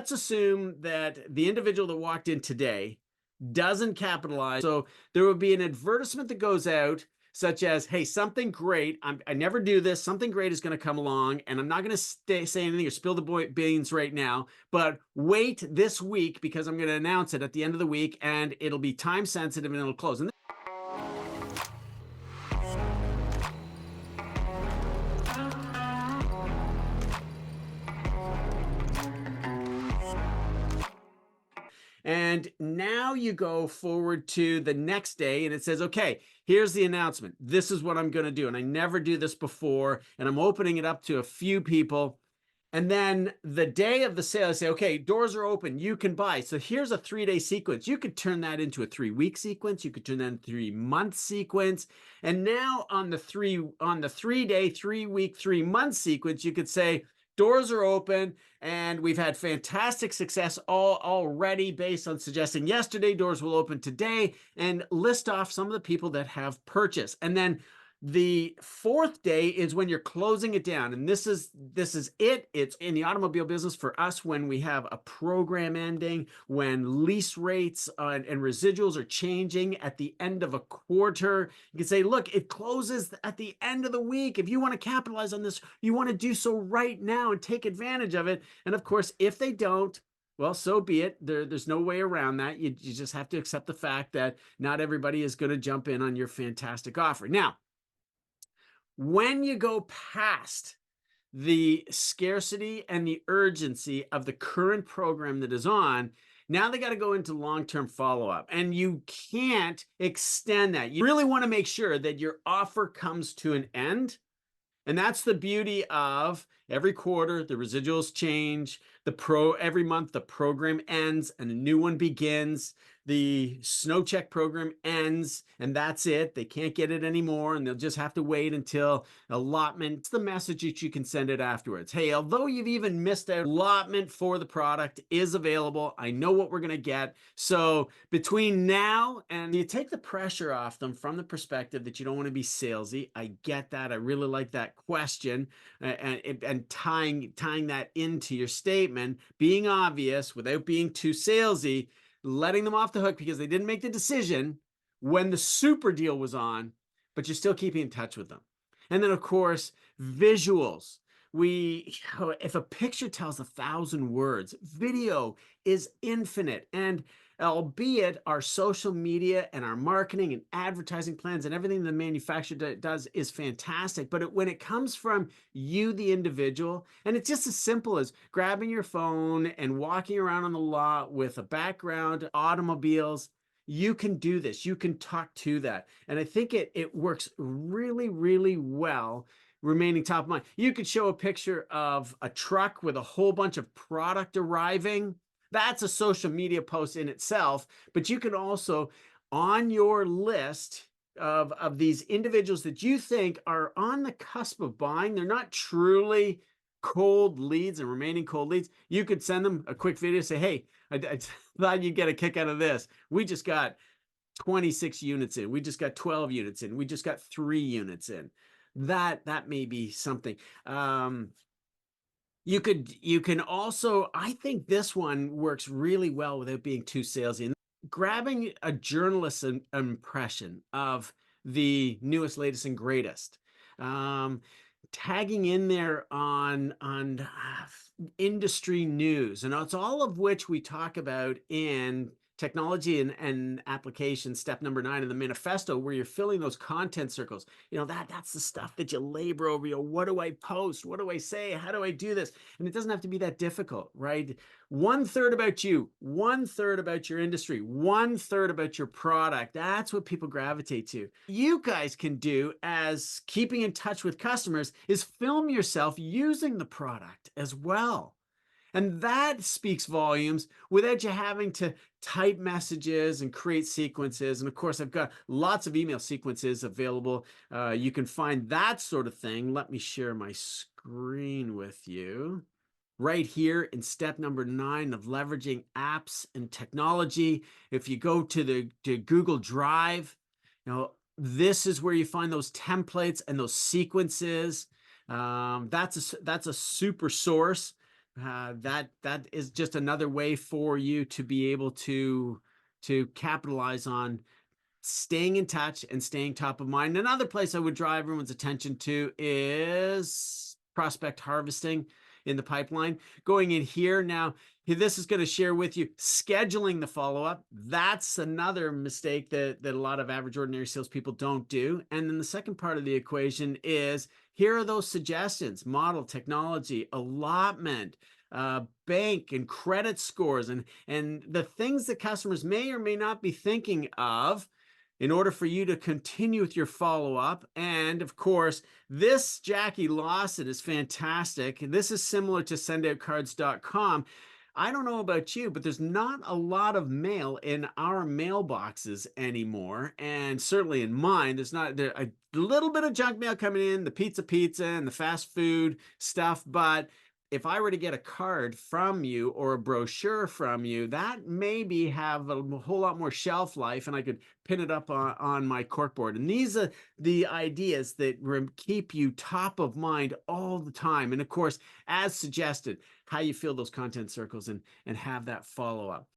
let's assume that the individual that walked in today doesn't capitalize. So there will be an advertisement that goes out such as, hey, something great. I never do this. Something great is going to come along, and I'm not going to say anything or spill the beans right now, but wait this week because I'm going to announce it at the end of the week, and it'll be time sensitive and it'll close. And now you go forward to the next day and it says, okay, here's the announcement. This is what I'm going to do. And I never do this before. And I'm opening it up to a few people. And then the day of the sale, I say, okay, doors are open. You can buy. So here's a 3-day sequence. You could turn that into a 3-week sequence. You could turn that into a 3-month sequence. And now on the 3-day, 3-week, 3-month sequence, you could say, doors are open, and we've had fantastic success already based on suggesting yesterday, doors will open today, and list off some of the people that have purchased. And then the 4th day is when you're closing it down. And this is it. It's in the automobile business for us when we have a program ending, when lease rates and residuals are changing at the end of a quarter. You can say, look, it closes at the end of the week. If you want to capitalize on this, you want to do so right now and take advantage of it. And of course, if they don't, well, so be it. There's no way around that. You just have to accept the fact that not everybody is going to jump in on your fantastic offer. Now, when you go past the scarcity and the urgency of the current program that is on, now they got to go into long-term follow-up, and you can't extend that. You really want to make sure that your offer comes to an end. And that's the beauty of every quarter, the residuals change. Every month, the program ends and a new one begins. The snow check program ends, and that's it. They can't get it anymore, and they'll just have to wait until allotment. It's the message that you can send it afterwards. Hey, although you've even missed out, allotment for the product is available. I know what we're going to get. So between now and you take the pressure off them from the perspective that you don't want to be salesy. I get that. I really like that question, and tying that into your statement, being obvious without being too salesy, letting them off the hook because they didn't make the decision when the super deal was on, but you're still keeping in touch with them. And then, of course, visuals. If a picture tells 1,000 words, video is infinite. And albeit our social media and our marketing and advertising plans and everything the manufacturer does is fantastic, but when it comes from you, the individual, and it's just as simple as grabbing your phone and walking around on the lot with a background, automobiles, you can do this. You can talk to that. And I think it works really, really well remaining top of mind. You could show a picture of a truck with a whole bunch of product arriving. That's a social media post in itself, but you can also, on your list of these individuals that you think are on the cusp of buying, they're not truly cold leads and remaining cold leads, you could send them a quick video, say, hey, I thought you'd get a kick out of this. We just got 26 units in. We just got 12 units in. We just got 3 units in. That may be something. You can also, I think this one works really well without being too salesy. And grabbing a journalist's impression of the newest, latest, and greatest. Tagging in there on industry news, and it's all of which we talk about in technology and application step number 9 in the manifesto, where you're filling those content circles. That's the stuff that you labor over. What do I post? What do I say? How do I do this? And it doesn't have to be that difficult, right? 1/3 about you, 1/3 about your industry, 1/3 about your product. That's what people gravitate to. You guys can do as keeping in touch with customers is film yourself using the product as well. And that speaks volumes without you having to type messages and create sequences. And of course, I've got lots of email sequences available. You can find that sort of thing. Let me share my screen with you. Right here in step number 9 of leveraging apps and technology. If you go to Google Drive, this is where you find those templates and those sequences. That's a super source. That is just another way for you to be able to capitalize on staying in touch and staying top of mind. Another place I would draw everyone's attention to is prospect harvesting in the pipeline. Going in here now, this is going to share with you scheduling the follow-up. That's another mistake that a lot of average ordinary salespeople don't do. And then the second part of the equation is, here are those suggestions: model, technology, allotment, bank and credit scores, and the things that customers may or may not be thinking of in order for you to continue with your follow-up. And of course, this Jackie Lawson is fantastic. This is similar to sendoutcards.com. I don't know about you, but there's not a lot of mail in our mailboxes anymore. And certainly in mine, there's not a little bit of junk mail coming in, the pizza and the fast food stuff. But if I were to get a card from you or a brochure from you, that maybe have a whole lot more shelf life, and I could pin it up on my corkboard. And these are the ideas that keep you top of mind all the time. And of course, as suggested, how you fill those content circles and have that follow up.